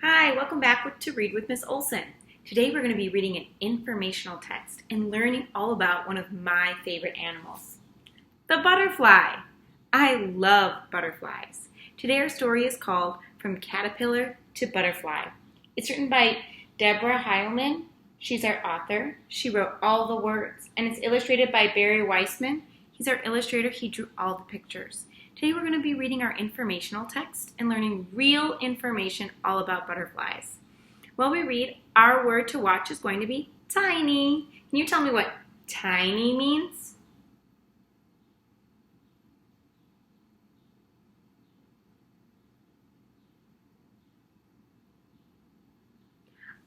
Hi, welcome back to Read with Miss Olson. Today we're going to be reading an informational text and learning all about one of my favorite animals, the butterfly. I love butterflies. Today our story is called From Caterpillar to Butterfly. It's written by Deborah Heilman. She's our author. She wrote all the words, and it's illustrated by Barry Weissman. He's our illustrator. He drew all the pictures. Today we're going to be reading our informational text and learning real information all about butterflies. While we read, our word to watch is going to be tiny. Can you tell me what tiny means?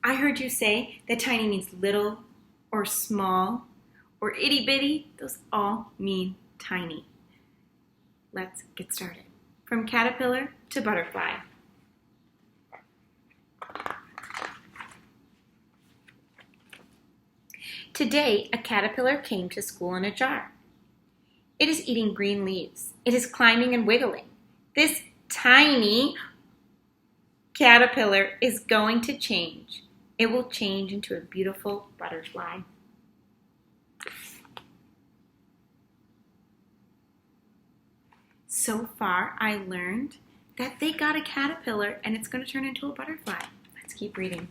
I heard you say that tiny means little or small or itty bitty. Those all mean tiny. Let's get started. From caterpillar to butterfly. Today, a caterpillar came to school in a jar. It is eating green leaves. It is climbing and wiggling. This tiny caterpillar is going to change. It will change into a beautiful butterfly. So far, I learned that they got a caterpillar and it's going to turn into a butterfly. Let's keep reading.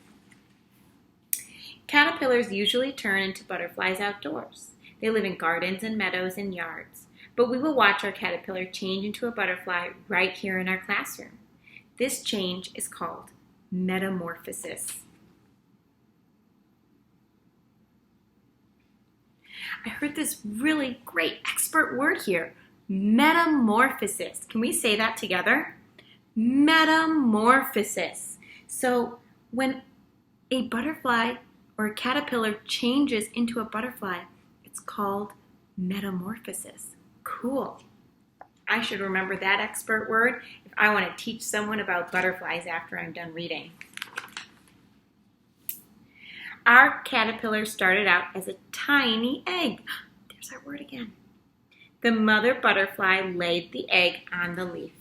Caterpillars usually turn into butterflies outdoors. They live in gardens and meadows and yards. But we will watch our caterpillar change into a butterfly right here in our classroom. This change is called metamorphosis. I heard this really great expert word here. Metamorphosis. Can we say that together? Metamorphosis. So when a butterfly or a caterpillar changes into a butterfly, it's called metamorphosis. Cool. I should remember that expert word if I want to teach someone about butterflies after I'm done reading. Our caterpillar started out as a tiny egg. There's our word again. The mother butterfly laid the egg on the leaf.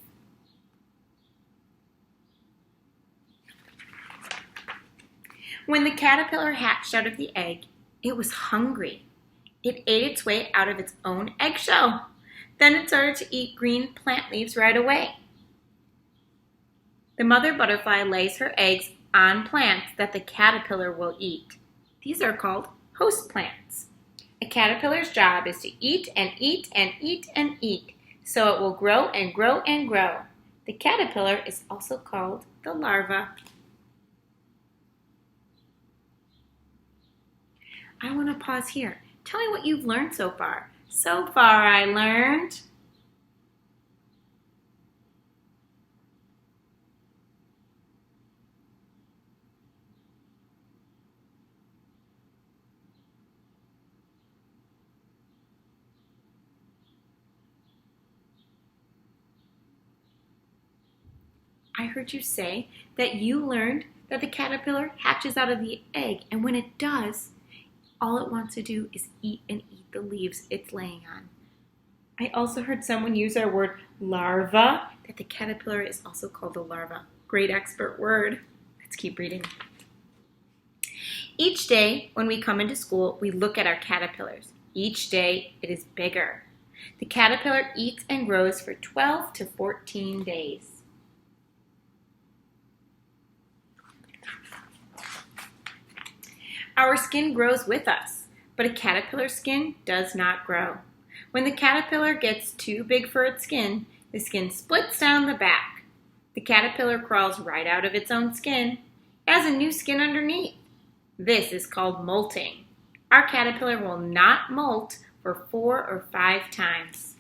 When the caterpillar hatched out of the egg, it was hungry. It ate its way out of its own eggshell. Then it started to eat green plant leaves right away. The mother butterfly lays her eggs on plants that the caterpillar will eat. These are called host plants. A caterpillar's job is to eat and eat and eat and eat, so it will grow and grow and grow. The caterpillar is also called the larva. I want to pause here. Tell me what you've learned so far. So far I learned I heard you say that you learned that the caterpillar hatches out of the egg, and when it does, all it wants to do is eat and eat the leaves it's laying on. I also heard someone use our word larva, that the caterpillar is also called the larva. Great expert word. Let's keep reading. Each day when we come into school, we look at our caterpillars. Each day it is bigger. The caterpillar eats and grows for 12 to 14 days. Our skin grows with us, but a caterpillar skin does not grow. When the caterpillar gets too big for its skin, the skin splits down the back. The caterpillar crawls right out of its own skin. It has a new skin underneath. This is called molting. Our caterpillar will not molt for 4 or 5 times.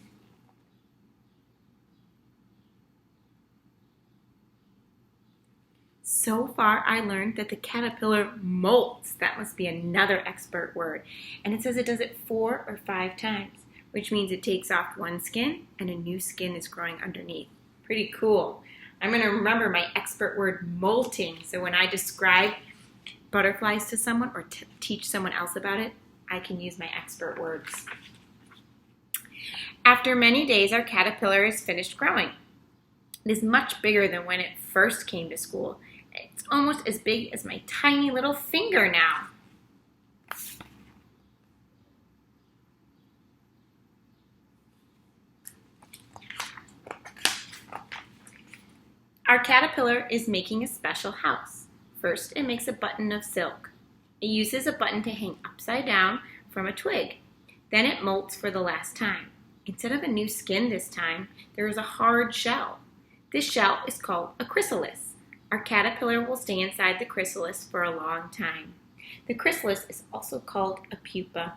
So far, I learned that the caterpillar molts. That must be another expert word. And it says it does it 4 or 5 times, which means it takes off one skin and a new skin is growing underneath. Pretty cool. I'm going to remember my expert word molting. So when I describe butterflies to someone or teach someone else about it, I can use my expert words. After many days, our caterpillar is finished growing. It is much bigger than when it first came to school. It's almost as big as my tiny little finger now. Our caterpillar is making a special house. First, it makes a button of silk. It uses a button to hang upside down from a twig. Then it molts for the last time. Instead of a new skin this time, there is a hard shell. This shell is called a chrysalis. Our caterpillar will stay inside the chrysalis for a long time. The chrysalis is also called a pupa.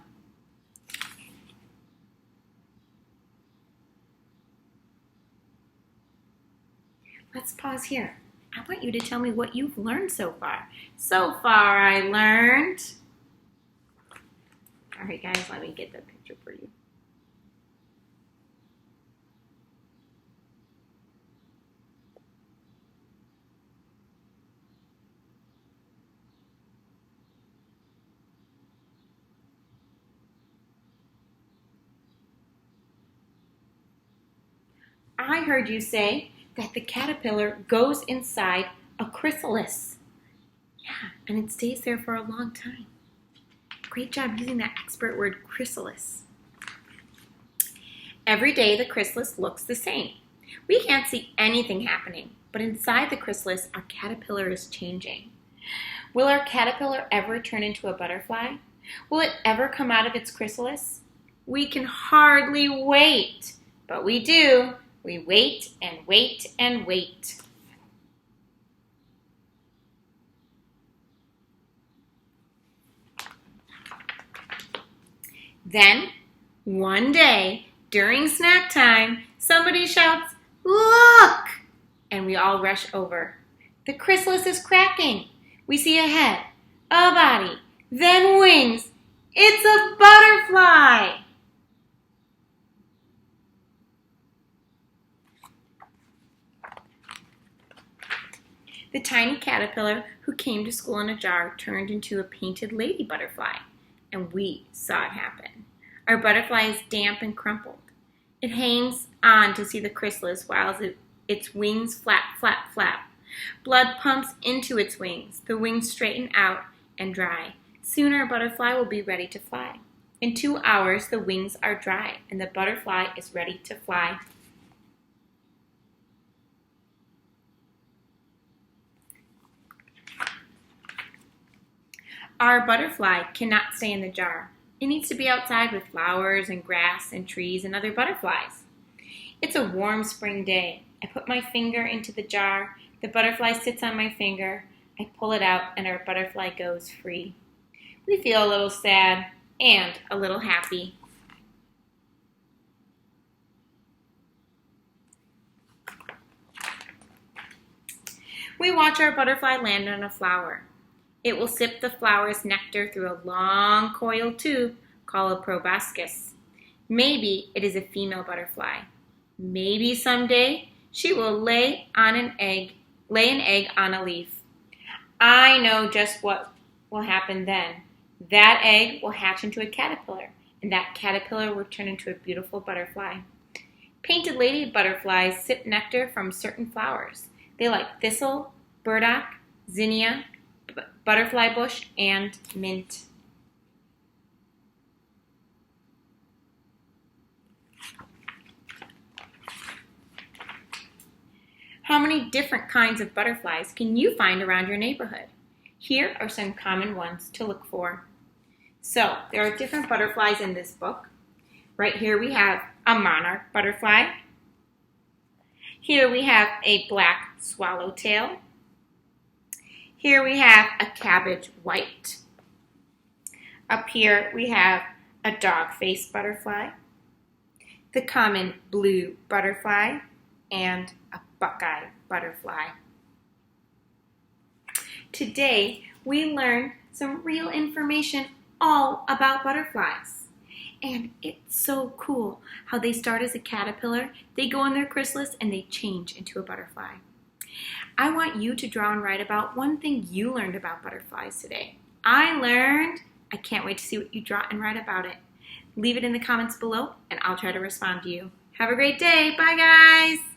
Let's pause here. I want you to tell me what you've learned so far. So far, I learned. All right, guys, let me get the picture for you. I heard you say that the caterpillar goes inside a chrysalis. Yeah, and it stays there for a long time. Great job using that expert word, chrysalis. Every day the chrysalis looks the same. We can't see anything happening, but inside the chrysalis, our caterpillar is changing. Will our caterpillar ever turn into a butterfly? Will it ever come out of its chrysalis? We can hardly wait, but we do. We wait and wait and wait. Then, one day, during snack time, somebody shouts, "Look!" And we all rush over. The chrysalis is cracking. We see a head, a body, then wings. It's a butterfly! The tiny caterpillar who came to school in a jar turned into a painted lady butterfly, and we saw it happen. Our butterfly is damp and crumpled. It hangs on to see the chrysalis while its wings flap, flap, flap. Blood pumps into its wings. The wings straighten out and dry. Soon our butterfly will be ready to fly. In 2 hours, the wings are dry, and the butterfly is ready to fly. Our butterfly cannot stay in the jar. It needs to be outside with flowers and grass and trees and other butterflies. It's a warm spring day. I put my finger into the jar. The butterfly sits on my finger. I pull it out and our butterfly goes free. We feel a little sad and a little happy. We watch our butterfly land on a flower. It will sip the flower's nectar through a long coiled tube called a proboscis. Maybe it is a female butterfly. Maybe someday she will lay an egg on a leaf. I know just what will happen then. That egg will hatch into a caterpillar, and that caterpillar will turn into a beautiful butterfly. Painted lady butterflies sip nectar from certain flowers. They like thistle, burdock, zinnia, butterfly bush, and mint. How many different kinds of butterflies can you find around your neighborhood? Here are some common ones to look for. So, there are different butterflies in this book. Right here we have a monarch butterfly. Here we have a black swallowtail. Here we have a cabbage white. Up here we have a dog-faced butterfly, the common blue butterfly, and a buckeye butterfly. Today we learned some real information all about butterflies. And it's so cool how they start as a caterpillar, they go in their chrysalis, and they change into a butterfly. I want you to draw and write about one thing you learned about butterflies today. I can't wait to see what you draw and write about it. Leave it in the comments below, and I'll try to respond to you. Have a great day. Bye, guys.